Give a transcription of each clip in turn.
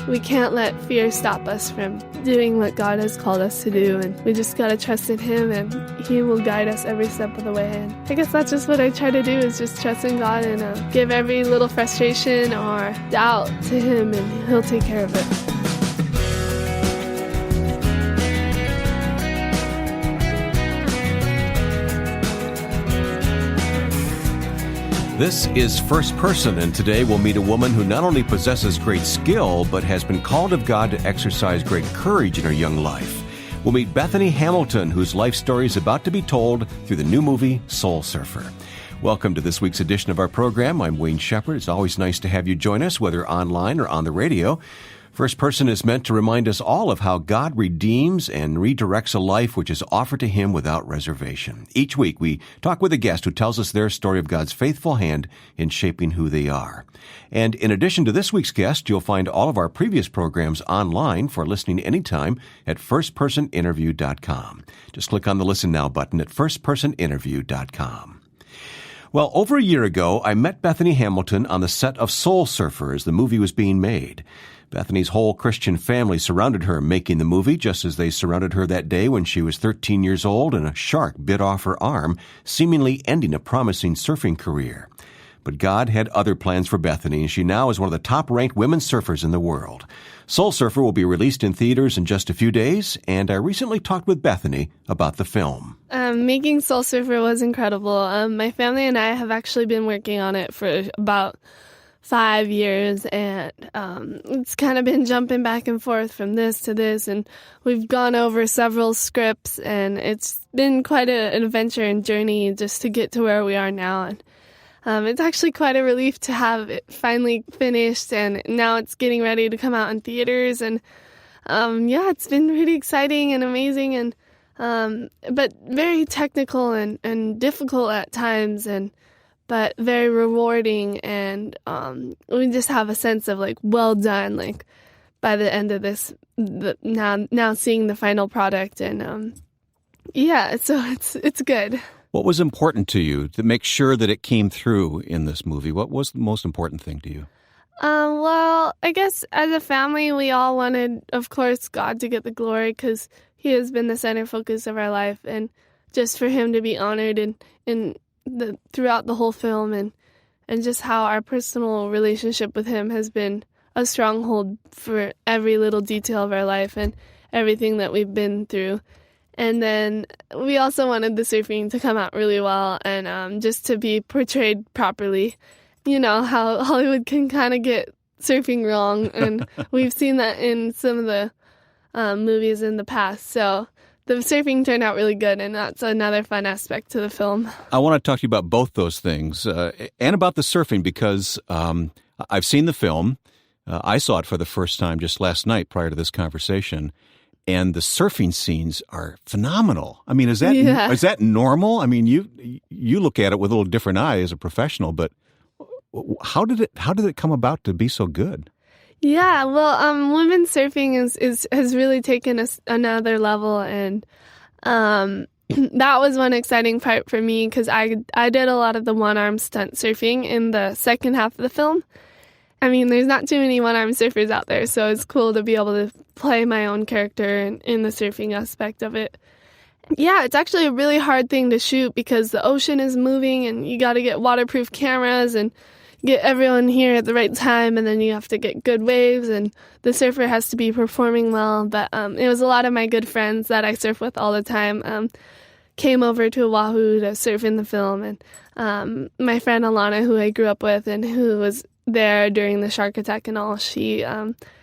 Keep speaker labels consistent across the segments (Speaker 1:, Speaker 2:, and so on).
Speaker 1: we can't let fear stop us from doing what God has called us to do, and we just gotta trust in Him, and He will guide us every step of the way. And I guess that's just what I try to do, is just trust in God and give every little frustration or doubt to Him, and He'll take care of it.
Speaker 2: This is First Person, and today we'll meet a woman who not only possesses great skill, but has been called of God to exercise great courage in her young life. We'll meet Bethany Hamilton, whose life story is about to be told through the new movie, Soul Surfer. Welcome to this week's edition of our program. I'm Wayne Shepherd. It's always nice to have you join us, whether online or on the radio. First Person is meant to remind us all of how God redeems and redirects a life which is offered to Him without reservation. Each week, we talk with a guest who tells us their story of God's faithful hand in shaping who they are. And in addition to this week's guest, you'll find all of our previous programs online for listening anytime at firstpersoninterview.com. Just click on the Listen Now button at firstpersoninterview.com. Well, over a year ago, I met Bethany Hamilton on the set of Soul Surfer as the movie was being made. Bethany's whole Christian family surrounded her making the movie, just as they surrounded her that day when she was 13 years old and a shark bit off her arm, seemingly ending a promising surfing career. But God had other plans for Bethany, and she now is one of the top-ranked women surfers in the world. Soul Surfer will be released in theaters in just a few days, and I recently talked with Bethany about the film.
Speaker 1: Making Soul Surfer was incredible. My family and I have actually been working on it for about 5 years, and it's kind of been jumping back and forth from this to this, and we've gone over several scripts, and it's been quite an adventure and journey just to get to where we are now. And it's actually quite a relief to have it finally finished, and now it's getting ready to come out in theaters, and it's been really exciting and amazing, and but very technical and difficult at times, but very rewarding, and we just have a sense of well done, by the end of this, now seeing the final product, and so it's good.
Speaker 2: What was important to you to make sure that it came through in this movie? What was the most important thing to you?
Speaker 1: Well, I guess as a family, we all wanted, of course, God to get the glory, because He has been the center focus of our life, and just for Him to be honored throughout the whole film, and just how our personal relationship with Him has been a stronghold for every little detail of our life and everything that we've been through. And then we also wanted the surfing to come out really well, and just to be portrayed properly. You know how Hollywood can kind of get surfing wrong, and we've seen that in some of the movies in the past. So the surfing turned out really good, and that's another fun aspect to the film. I
Speaker 2: want to talk to you about both those things, and about the surfing, because I've seen the film. I saw it for the first time just last night prior to this conversation, and the surfing scenes are phenomenal. I mean, is that normal? I mean, you look at it with a little different eye as a professional, but how did it come about to be so good?
Speaker 1: Yeah, well, women's surfing has really taken us another level, and that was one exciting part for me, because I did a lot of the one-arm stunt surfing in the second half of the film. I mean, there's not too many one-arm surfers out there, so it's cool to be able to play my own character in the surfing aspect of it. Yeah, it's actually a really hard thing to shoot, because the ocean is moving, and you got to get waterproof cameras and get everyone here at the right time, and then you have to get good waves, and the surfer has to be performing well. But it was a lot of my good friends that I surf with all the time came over to Oahu to surf in the film, and my friend Alana, who I grew up with and who was there during the shark attack and all, she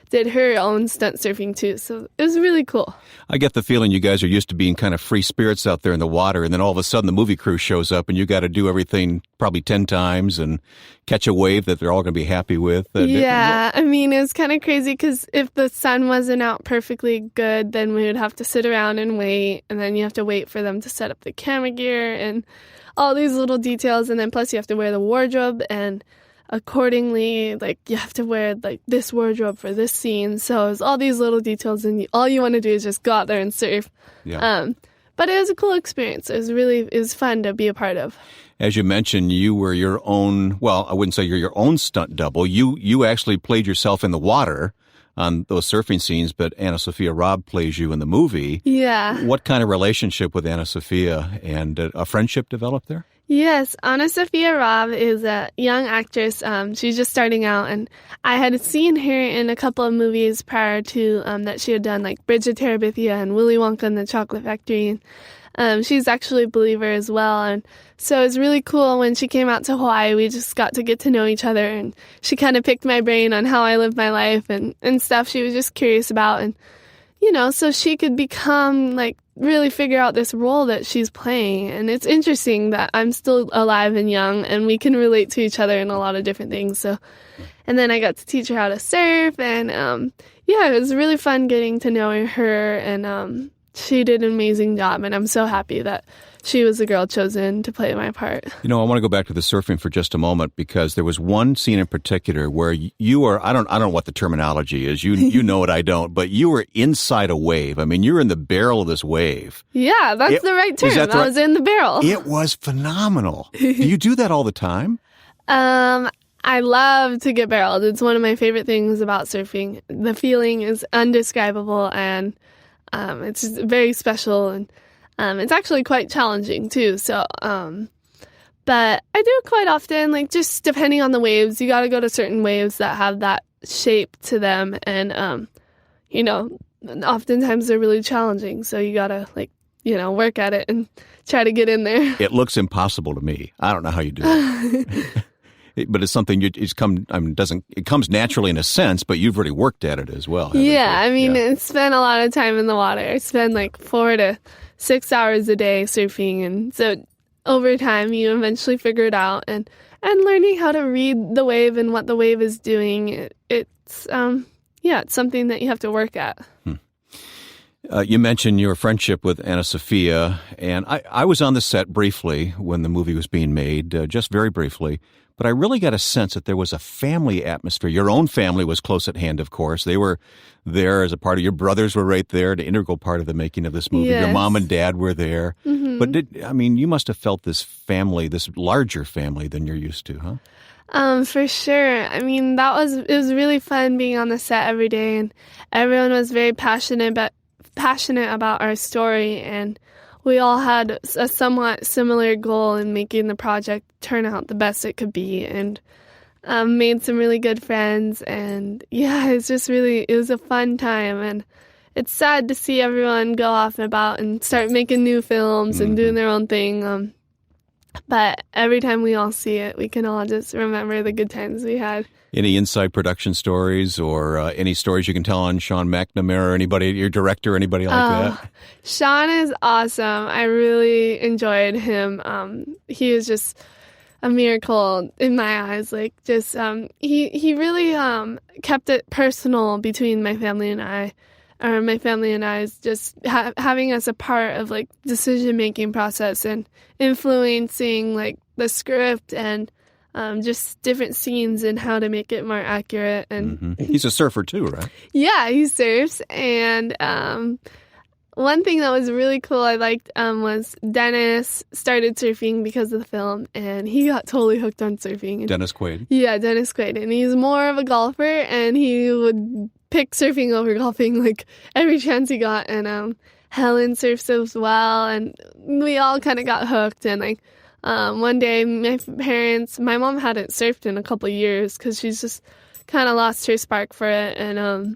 Speaker 1: did her own stunt surfing too, so it was really cool.
Speaker 2: I get the feeling you guys are used to being kind of free spirits out there in the water, and then all of a sudden the movie crew shows up and you got to do everything probably 10 times and catch a wave that they're all going to be happy with.
Speaker 1: Yeah, I mean, it was kind of crazy, because if the sun wasn't out perfectly good, then we would have to sit around and wait, and then you have to wait for them to set up the camera gear and all these little details, and then plus you have to wear the wardrobe, and accordingly, you have to wear this wardrobe for this scene. So it's all these little details, and all you want to do is just go out there and surf. Yeah. But it was a cool experience. It was fun to be a part of.
Speaker 2: As you mentioned, you were your own, well, I wouldn't say you're your own stunt double. You actually played yourself in the water on those surfing scenes, but Anna Sophia Robb plays you in the movie.
Speaker 1: Yeah.
Speaker 2: What kind of relationship with Anna Sophia and a friendship developed there?
Speaker 1: Yes, Anna Sophia Robb is a young actress. She's just starting out, and I had seen her in a couple of movies prior to that she had done, like Bridge of Terabithia and Willy Wonka and the Chocolate Factory. And she's actually a believer as well, and so it's really cool when she came out to Hawaii. We just got to get to know each other, and she kind of picked my brain on how I live my life and stuff she was just curious about, and so she could become, like, really figure out this role that she's playing. And it's interesting that I'm still alive and young, and we can relate to each other in a lot of different things. So, and then I got to teach her how to surf, and it was really fun getting to know her, and she did an amazing job, and I'm so happy that she was the girl chosen to play my part.
Speaker 2: I want to go back to the surfing for just a moment, because there was one scene in particular where you were, I don't know what the terminology is. You know it, I don't, but you were inside a wave. I mean, you were in the barrel of this wave.
Speaker 1: Yeah, that's the right term. I was in the barrel.
Speaker 2: It was phenomenal. Do you do that all the time?
Speaker 1: I love to get barreled. It's one of my favorite things about surfing. The feeling is undescribable, and it's just very special, and it's actually quite challenging too. So, but I do it quite often, like, just depending on the waves. You got to go to certain waves that have that shape to them, and oftentimes they're really challenging. So you got to, like, work at it and try to get in there.
Speaker 2: It looks impossible to me. I don't know how you do it. But it's something it comes naturally in a sense, but you've already worked at it as well.
Speaker 1: Yeah, I spent a lot of time in the water. I spend like 4 to 6 hours a day surfing, and so over time you eventually figure it out, and learning how to read the wave and what the wave is doing. It's something that you have to work at.
Speaker 2: You mentioned your friendship with Anna Sophia, and I was on the set briefly when the movie was being made, just very briefly. But I really got a sense that there was a family atmosphere. Your own family was close at hand, of course. They were there as a part of your brothers were right there, an integral part of the making of this movie.
Speaker 1: Yes.
Speaker 2: Your mom and dad were there.
Speaker 1: Mm-hmm.
Speaker 2: But you must have felt this family, this larger family than you're used to, huh?
Speaker 1: For sure. I mean, it was really fun being on the set every day, and everyone was very passionate about our story, and we all had a somewhat similar goal in making the project turn out the best it could be, and made some really good friends. And it was a fun time, and it's sad to see everyone go off and about and start making new films and doing their own thing. But every time we all see it, we can all just remember the good times we had.
Speaker 2: Any inside production stories or any stories you can tell on Sean McNamara or anybody, your director, anybody like that?
Speaker 1: Sean is awesome. I really enjoyed him. He was just a miracle in my eyes. Like, just he really kept it personal between my family and I. Or my family and I is just having us a part of, like, decision-making process and influencing, like, the script and just different scenes and how to make it more accurate. And
Speaker 2: He's a surfer too, right?
Speaker 1: Yeah, he surfs. And one thing that was really cool I liked was Dennis started surfing because of the film, and he got totally hooked on surfing.
Speaker 2: Dennis Quaid?
Speaker 1: Yeah, Dennis Quaid. And he's more of a golfer, and he would pick surfing over golfing, like, every chance he got. And Helen surfs as well, and we all kind of got hooked. And, like, one day my mom hadn't surfed in a couple of years because she's just kind of lost her spark for it, and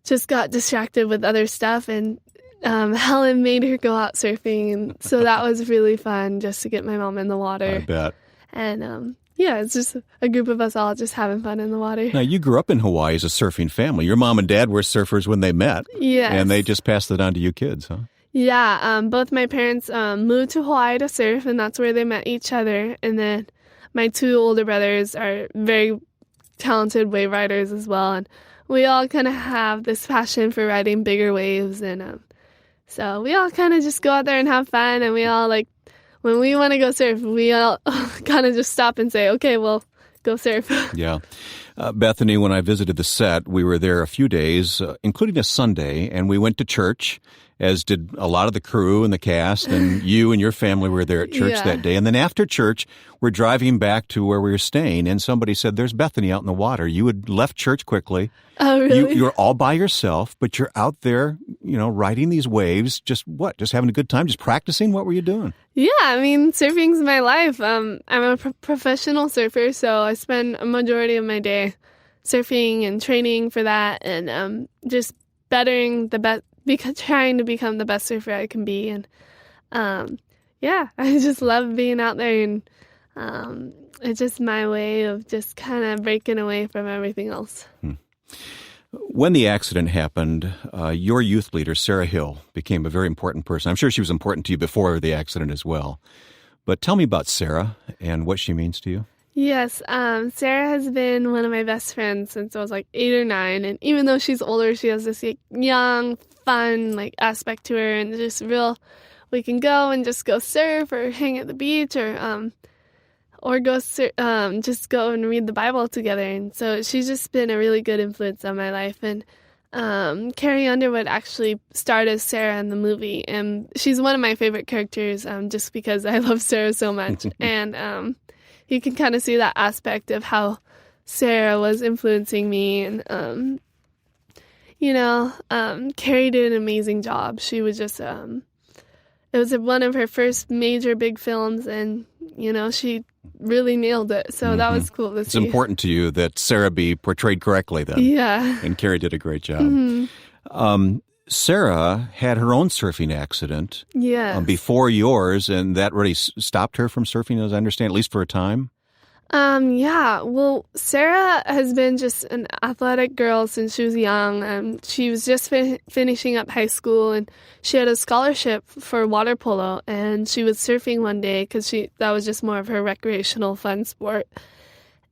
Speaker 1: just got distracted with other stuff. And Helen made her go out surfing, and so that was really fun just to get my mom in the water.
Speaker 2: I bet.
Speaker 1: And it's just a group of us all just having fun in the water.
Speaker 2: Now, you grew up in Hawaii as a surfing family. Your mom and dad were surfers when they met.
Speaker 1: Yes.
Speaker 2: And they just passed it on to you kids, huh?
Speaker 1: Yeah, both my parents moved to Hawaii to surf, and that's where they met each other. And then my 2 older brothers are very talented wave riders as well, and we all kind of have this passion for riding bigger waves. And so we all kind of just go out there and have fun, and we all, like, when we want to go surf, we all kind of just stop and say, okay, well, go surf.
Speaker 2: Yeah. Bethany, when I visited the set, we were there a few days, including a Sunday, and we went to church, as did a lot of the crew and the cast, and you and your family were there at church that day. And then after church, we're driving back to where we were staying, and somebody said, there's Bethany out in the water. You had left church quickly.
Speaker 1: Oh, really?
Speaker 2: You're all by yourself, but you're out there, riding these waves. Just having a good time, just practicing? What were you doing?
Speaker 1: Yeah, I mean, surfing's my life. I'm a professional surfer, so I spend a majority of my day surfing and training for that, and just bettering trying to become the best surfer I can be. And I just love being out there, and it's just my way of just kind of breaking away from everything else.
Speaker 2: When the accident happened, your youth leader, Sarah Hill, became a very important person. I'm sure she was important to you before the accident as well. But tell me about Sarah and what she means to you.
Speaker 1: Yes, Sarah has been one of my best friends since I was like 8 or 9. And even though she's older, she has this young, fun aspect to her, and just we can go and just go surf or hang at the beach or go just go and read the Bible together. And so she's just been a really good influence on my life. And Carrie Underwood actually starred as Sarah in the movie, and she's one of my favorite characters just because I love Sarah so much. And you can kind of see that aspect of how Sarah was influencing me. And Carrie did an amazing job. She was just it was one of her first major big films, and she really nailed it. So that was cool to see.
Speaker 2: It's important to you that Sarah be portrayed correctly then.
Speaker 1: Yeah.
Speaker 2: And Carrie did a great job. Sarah had her own surfing accident before yours, and that really stopped her from surfing, as I understand, at least for a time.
Speaker 1: Well, Sarah has been just an athletic girl since she was young. She was just finishing up high school, and she had a scholarship for water polo, and she was surfing one day because that was just more of her recreational fun sport.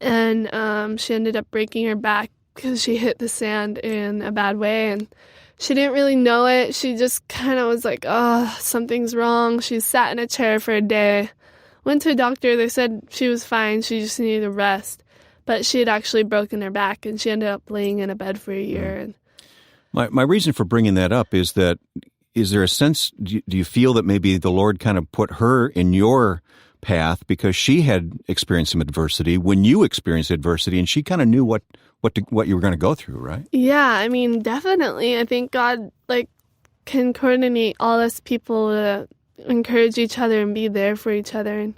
Speaker 1: And she ended up breaking her back because she hit the sand in a bad way, and she didn't really know it. She just kind of was like, oh, something's wrong. She sat in a chair for a day. Went to a doctor. They said she was fine. She just needed a rest. But she had actually broken her back, and she ended up laying in a bed for a year. And
Speaker 2: My reason for bringing that up is that, is there a sense, do you feel that maybe the Lord kind of put her in your path because she had experienced some adversity when you experienced adversity, and she kind of knew what you were going to go through, right?
Speaker 1: Yeah, I mean, definitely. I think God can coordinate all us people to encourage each other and be there for each other. And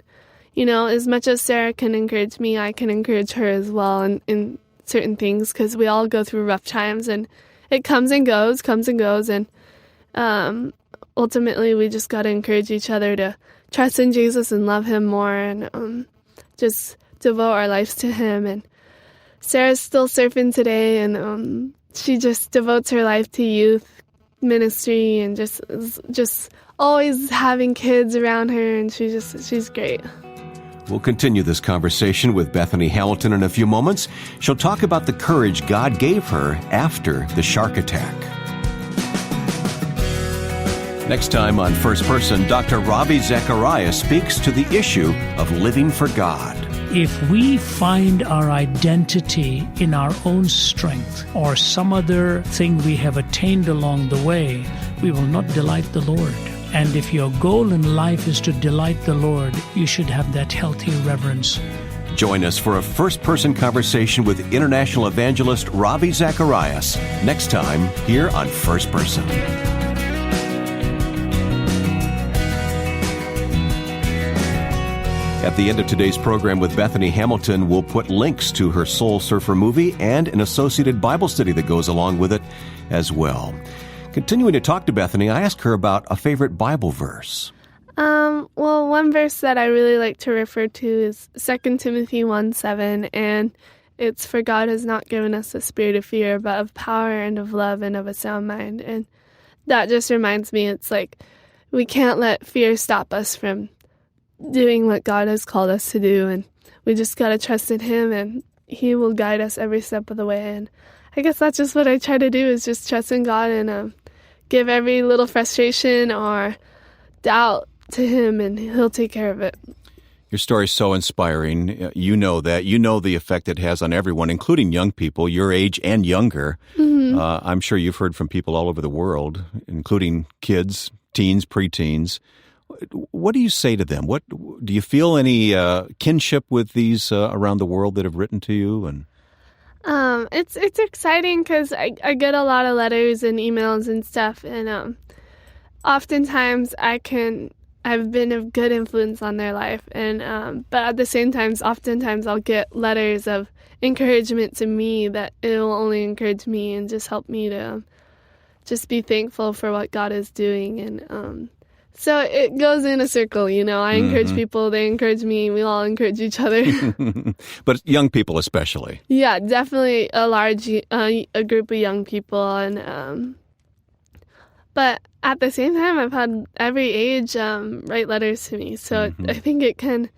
Speaker 1: as much as Sarah can encourage me, I can encourage her as well in certain things, because we all go through rough times, and it comes and goes, and ultimately we just got to encourage each other to trust in Jesus and love him more, and just devote our lives to him. And Sarah's still surfing today, and she just devotes her life to youth ministry, and just always having kids around her, and she's great.
Speaker 2: We'll continue this conversation with Bethany Hamilton in a few moments. She'll talk about the courage God gave her after the shark attack. Next time on First Person, Dr. Ravi Zacharias speaks to the issue of living for God.
Speaker 3: If we find our identity in our own strength or some other thing we have attained along the way, we will not delight the Lord. And if your goal in life is to delight the Lord, you should have that healthy reverence.
Speaker 2: Join us for a first-person conversation with international evangelist Ravi Zacharias next time here on First Person. At the end of today's program with Bethany Hamilton, we'll put links to her Soul Surfer movie and an associated Bible study that goes along with it as well. Continuing to talk to Bethany, I asked her about a favorite Bible verse.
Speaker 1: Well, one verse that I really like to refer to is 2 Timothy 1:7, and it's, "For God has not given us a spirit of fear, but of power and of love and of a sound mind." And that just reminds me, it's like we can't let fear stop us from doing what God has called us to do, and we just got to trust in him, and he will guide us every step of the way. And I guess that's just what I try to do, is just trust in God and give every little frustration or doubt to him, and he'll take care of it.
Speaker 2: Your story is so inspiring. You know that. You know the effect it has on everyone, including young people, your age and younger. I'm sure you've heard from people all over the world, including kids, teens, preteens. What do you say to them? What do you feel any kinship with these around the world that have written to you? And
Speaker 1: it's exciting because I get a lot of letters and emails and stuff, and oftentimes I've been a good influence on their life, and but at the same time, oftentimes I'll get letters of encouragement to me that it will only encourage me and just help me to just be thankful for what God is doing, and so it goes in a circle, you know. I encourage people, they encourage me, we all encourage each other.
Speaker 2: But young people especially.
Speaker 1: Yeah, definitely a large a group of young people, and but at the same time, I've had every age write letters to me, so I think it can,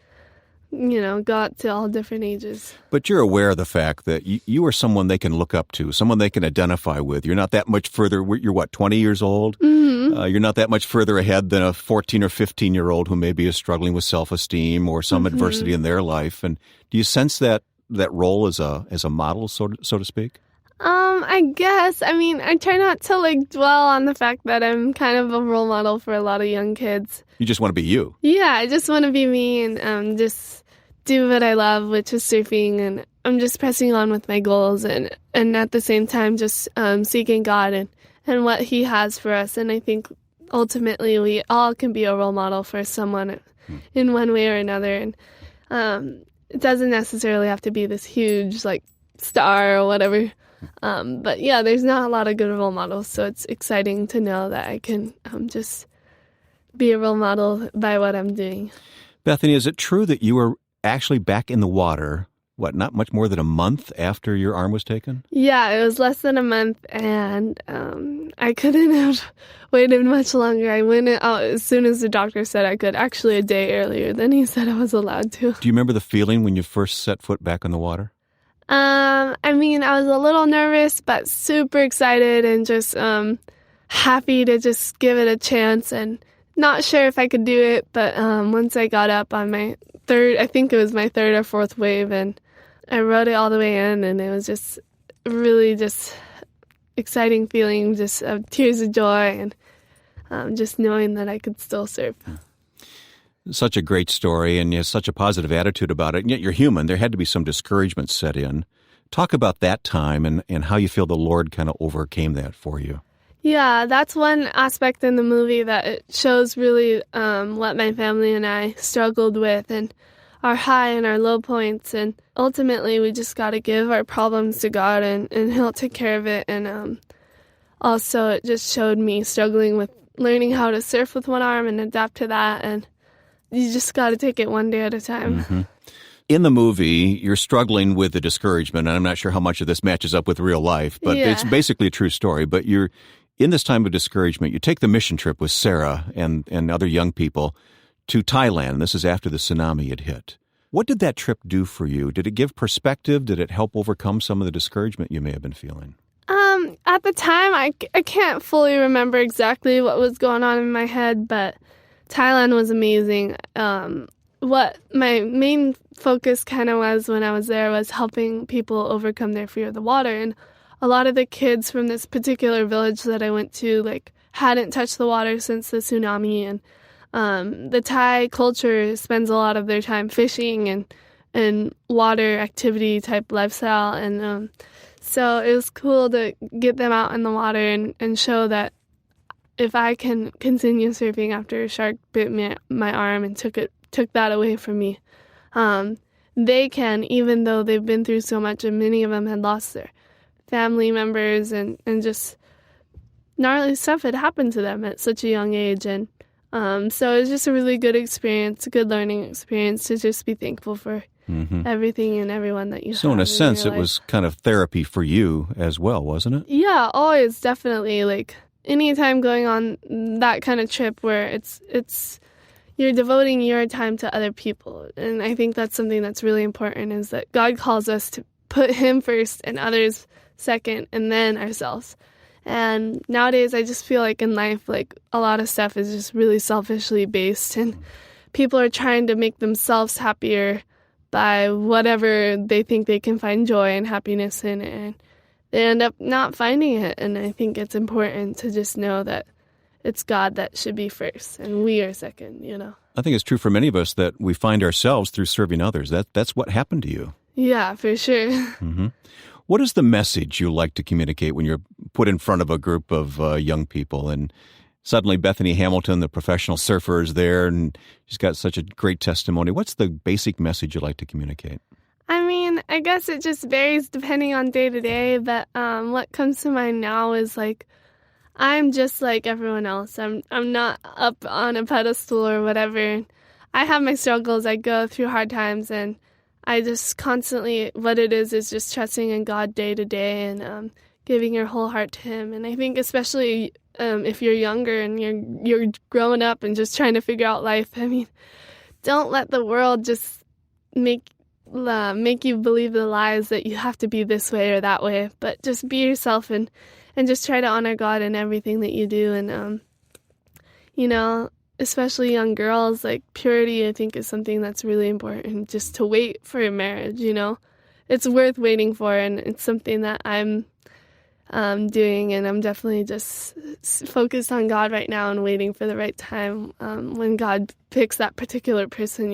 Speaker 1: you know, go out to all different ages.
Speaker 2: But you're aware of the fact that you are someone they can look up to, someone they can identify with. You're not that much further. You're what, 20 years old? You're not that much further ahead than a 14 or 15-year-old who maybe is struggling with self-esteem or some adversity in their life. And do you sense that role as a model, so to speak?
Speaker 1: I guess. I mean, I try not to dwell on the fact that I'm kind of a role model for a lot of young kids.
Speaker 2: You just want to be you.
Speaker 1: Yeah, I just want to be me and just do what I love, which is surfing, and I'm just pressing on with my goals and at the same time just seeking God and what He has for us. And I think ultimately we all can be a role model for someone in one way or another. And it doesn't necessarily have to be this huge star or whatever. But yeah, there's not a lot of good role models, so it's exciting to know that I can just be a role model by what I'm doing.
Speaker 2: Bethany, is it true that you were actually back in the water, not much more than a month after your arm was taken?
Speaker 1: Yeah, it was less than a month, and I couldn't have waited much longer. I went out as soon as the doctor said I could, actually a day earlier than he said I was allowed to.
Speaker 2: Do you remember the feeling when you first set foot back in the water?
Speaker 1: I mean, I was a little nervous, but super excited and just happy to just give it a chance, and not sure if I could do it, but once I got up on my third or fourth wave, and I rode it all the way in, and it was just really just exciting feeling, just tears of joy, and just knowing that I could still surf.
Speaker 2: Such a great story, and you have such a positive attitude about it, and yet you're human. There had to be some discouragement set in. Talk about that time and how you feel the Lord kind of overcame that for you.
Speaker 1: Yeah, that's one aspect in the movie that it shows really what my family and I struggled with, and our high and our low points. And ultimately, we just got to give our problems to God, and He'll take care of it. And also, it just showed me struggling with learning how to surf with one arm and adapt to that. And you just got to take it one day at a time.
Speaker 2: In the movie, you're struggling with the discouragement, and I'm not sure how much of this matches up with real life, but It's basically a true story. But you're in this time of discouragement, you take the mission trip with Sarah and other young people to Thailand. This is after the tsunami had hit. What did that trip do for you? Did it give perspective? Did it help overcome some of the discouragement you may have been feeling?
Speaker 1: At the time, I can't fully remember exactly what was going on in my head, but Thailand was amazing. What my main focus kind of was when I was there was helping people overcome their fear of the water. And a lot of the kids from this particular village that I went to hadn't touched the water since the tsunami. And the Thai culture spends a lot of their time fishing and water activity type lifestyle. And so it was cool to get them out in the water and show that if I can continue surfing after a shark bit my arm and took that away from me, they can, even though they've been through so much, and many of them had lost their family members and just gnarly stuff had happened to them at such a young age. And so it was just a really good experience, a good learning experience to just be thankful for everything and everyone that you have.
Speaker 2: So in a sense, it was kind of therapy for you as well, wasn't it?
Speaker 1: Yeah, always, definitely. Anytime going on that kind of trip where it's you're devoting your time to other people. And I think that's something that's really important, is that God calls us to put Him first and others second and then ourselves. And nowadays I just feel like in life, a lot of stuff is just really selfishly based, and people are trying to make themselves happier by whatever they think they can find joy and happiness in, and they end up not finding it. And I think it's important to just know that it's God that should be first and we are second,
Speaker 4: I think it's true for many of us that we find ourselves through serving others. That's what happened to you.
Speaker 1: Yeah, for sure.
Speaker 4: Mm-hmm. What is the message you like to communicate when you're put in front of a group of young people and suddenly Bethany Hamilton, the professional surfer, is there and she's got such a great testimony? What's the basic message you like to communicate?
Speaker 1: I mean, I guess it just varies depending on day to day, but what comes to mind now is like, I'm just like everyone else. I'm not up on a pedestal or whatever. I have my struggles. I go through hard times, and I just constantly, what it is just trusting in God day to day and giving your whole heart to Him. And I think especially if you're younger and you're growing up and just trying to figure out life, I mean, don't let the world just make you believe the lies that you have to be this way or that way, but just be yourself and just try to honor God in everything that you do. And, especially young girls, like purity, I think, is something that's really important, just to wait for a marriage, It's worth waiting for, and it's something that I'm doing, and I'm definitely just focused on God right now and waiting for the right time when God picks that particular person,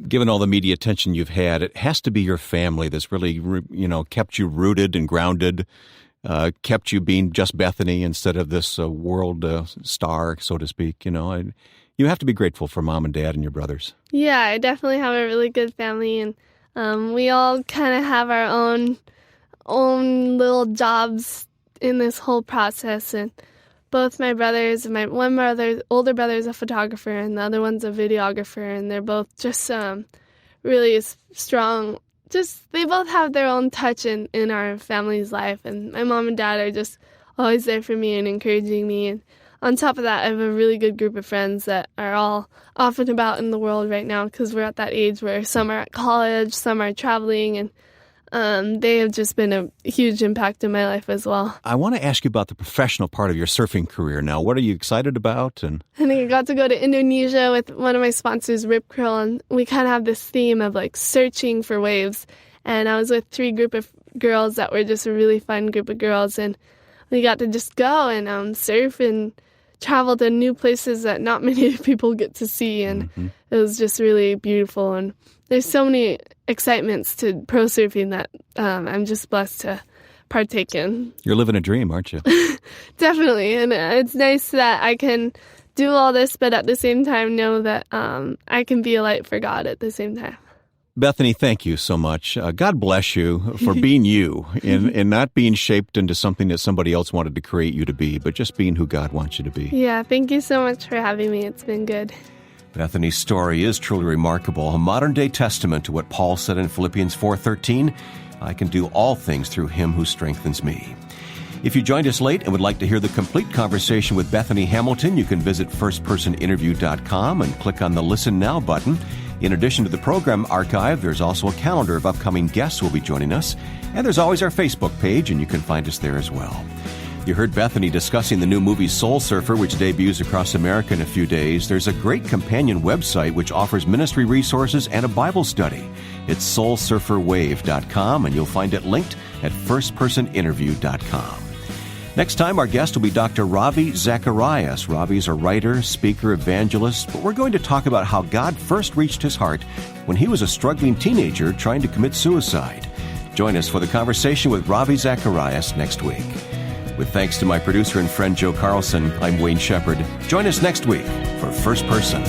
Speaker 4: Given all the media attention you've had, it has to be your family that's really, kept you rooted and grounded, kept you being just Bethany instead of this world star, so to speak. You have to be grateful for Mom and Dad and your brothers.
Speaker 1: Yeah, I definitely have a really good family, and we all kind of have our own little jobs in this whole process. And both my brothers, older brother is a photographer, and the other one's a videographer, and they're both just really strong. They both have their own touch in our family's life, and my mom and dad are just always there for me and encouraging me. And on top of that, I have a really good group of friends that are all off and about in the world right now, because we're at that age where some are at college, some are traveling, and they have just been a huge impact in my life as well.
Speaker 4: I want to ask you about the professional part of your surfing career now. What are you excited about? And
Speaker 1: I think I got to go to Indonesia with one of my sponsors, Rip Curl, and we kind of have this theme of like searching for waves. And I was with 3 group of girls that were just a really fun group of girls, and we got to just go and surf and travel to new places that not many people get to see, and it was just really beautiful. And there's so many excitements to pro surfing that I'm just blessed to partake in.
Speaker 4: You're living a dream, aren't you?
Speaker 1: Definitely, and it's nice that I can do all this, but at the same time know that I can be a light for God at the same time.
Speaker 4: Bethany, thank you so much. God bless you for being you and not being shaped into something that somebody else wanted to create you to be, but just being who God wants you to be.
Speaker 1: Yeah, thank you so much for having me. It's been good.
Speaker 2: Bethany's story is truly remarkable, a modern-day testament to what Paul said in Philippians 4:13, I can do all things through Him who strengthens me. If you joined us late and would like to hear the complete conversation with Bethany Hamilton, you can visit firstpersoninterview.com and click on the Listen Now button. In addition to the program archive, there's also a calendar of upcoming guests who will be joining us, and there's always our Facebook page, and you can find us there as well. You heard Bethany discussing the new movie Soul Surfer, which debuts across America in a few days. There's a great companion website which offers ministry resources and a Bible study. It's soulsurferwave.com, and you'll find it linked at firstpersoninterview.com. Next time, our guest will be Dr. Ravi Zacharias. Ravi's a writer, speaker, evangelist, but we're going to talk about how God first reached his heart when he was a struggling teenager trying to commit suicide. Join us for the conversation with Ravi Zacharias next week. With thanks to my producer and friend Joe Carlson, I'm Wayne Shepherd. Join us next week for First Person.